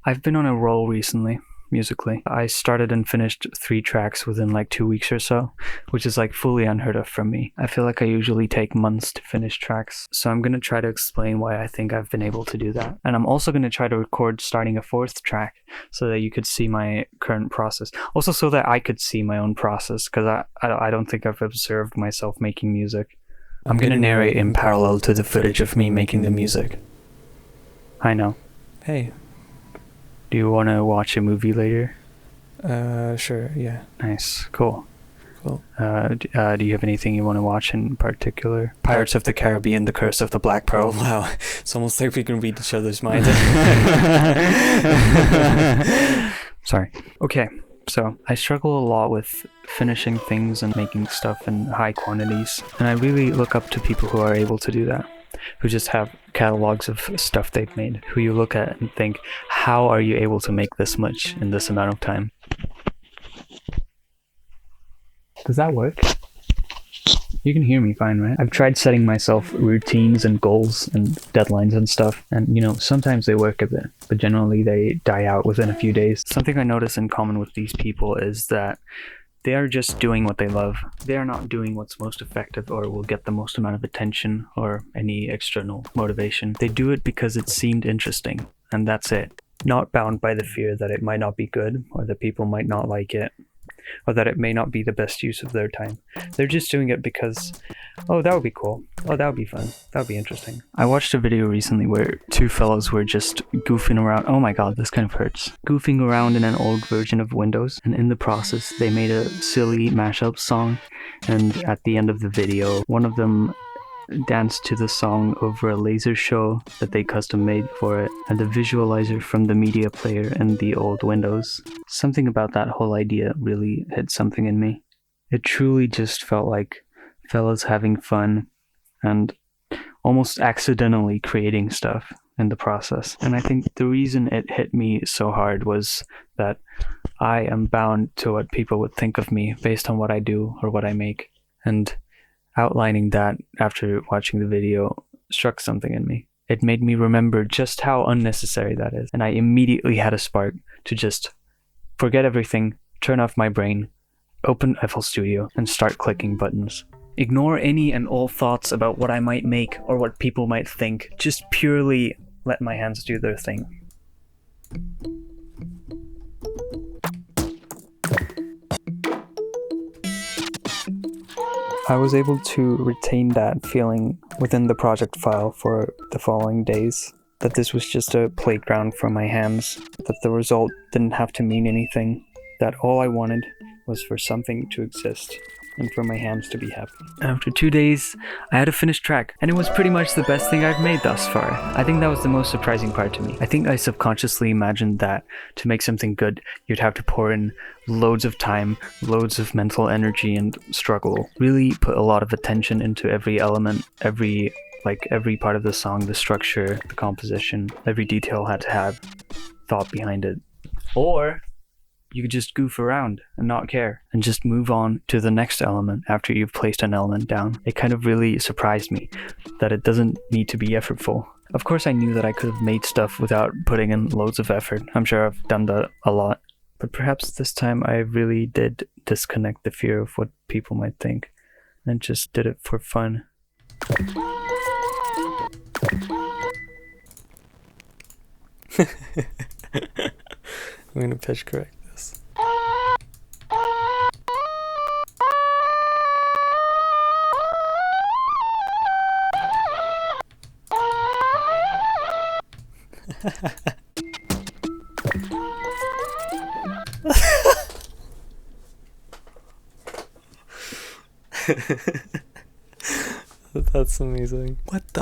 I've been on a roll recently, musically. I started and finished 3 tracks within like 2 weeks or so, which is like fully unheard of from me. I feel like I usually take months to finish tracks, so I'm gonna try to explain why I think I've been able to do that. And I'm also gonna try to record starting a 4th track so that you could see my current process. Also, so that I could see my own process, because I don't think I've observed myself making music. I'm gonna narrate in parallel to the footage of me making the music. I know. Hey, Do you want to watch a movie later? sure, yeah. Nice, cool. Cool. Do you have anything you want to watch in particular? Pirates of the Caribbean: The Curse of the Black Pearl. Oh, wow. It's almost like we can read each other's mind. Sorry. Okay, so I struggle a lot with finishing things and making stuff in high quantities, and I really look up to people who are able to do that, who just have catalogs of stuff they've made, who you look at and think, how are you able to make this much in this amount of time? Does that work? You can hear me fine, right? I've tried setting myself routines and goals and deadlines and stuff, and sometimes they work a bit, but generally they die out within a few days. Something I notice in common with these people is that they are just doing what they love. They are not doing what's most effective or will get the most amount of attention or any external motivation. They do it because it seemed interesting, and that's it. Not bound by the fear that it might not be good, or that people might not like it, or that it may not be the best use of their time. They're just doing it because, oh, that would be cool. Oh, that would be fun. That would be interesting. I watched a video recently where 2 fellows were just goofing around. Oh my god, this kind of hurts. Goofing around in an old version of Windows, and in the process, they made a silly mashup song. And at the end of the video, one of them danced to the song over a laser show that they custom made for it, and a visualizer from the media player in the old Windows. Something about that whole idea really hit something in me. It truly just felt like fellas having fun and almost accidentally creating stuff in the process. And I think the reason it hit me so hard was that I am bound to what people would think of me based on what I do or what I make. And outlining that after watching the video struck something in me. It made me remember just how unnecessary that is, and I immediately had a spark to just forget everything, turn off my brain, open FL Studio, and start clicking buttons. Ignore any and all thoughts about what I might make or what people might think. Just purely let my hands do their thing. I was able to retain that feeling within the project file for the following days, that this was just a playground for my hands, that the result didn't have to mean anything, that all I wanted was for something to exist and for my hands to be happy. After 2 days, I had a finished track, and it was pretty much the best thing I've made thus far. I think that was the most surprising part to me. I think I subconsciously imagined that to make something good, you'd have to pour in loads of time, loads of mental energy and struggle. Really put a lot of attention into every element, every part of the song, the structure, the composition. Every detail had to have thought behind it. Or you could just goof around and not care and just move on to the next element after you've placed an element down. It kind of really surprised me that it doesn't need to be effortful. Of course, I knew that I could have made stuff without putting in loads of effort. I'm sure I've done that a lot. But perhaps this time I really did disconnect the fear of what people might think and just did it for fun. I'm gonna pitch correct this. That's amazing. What the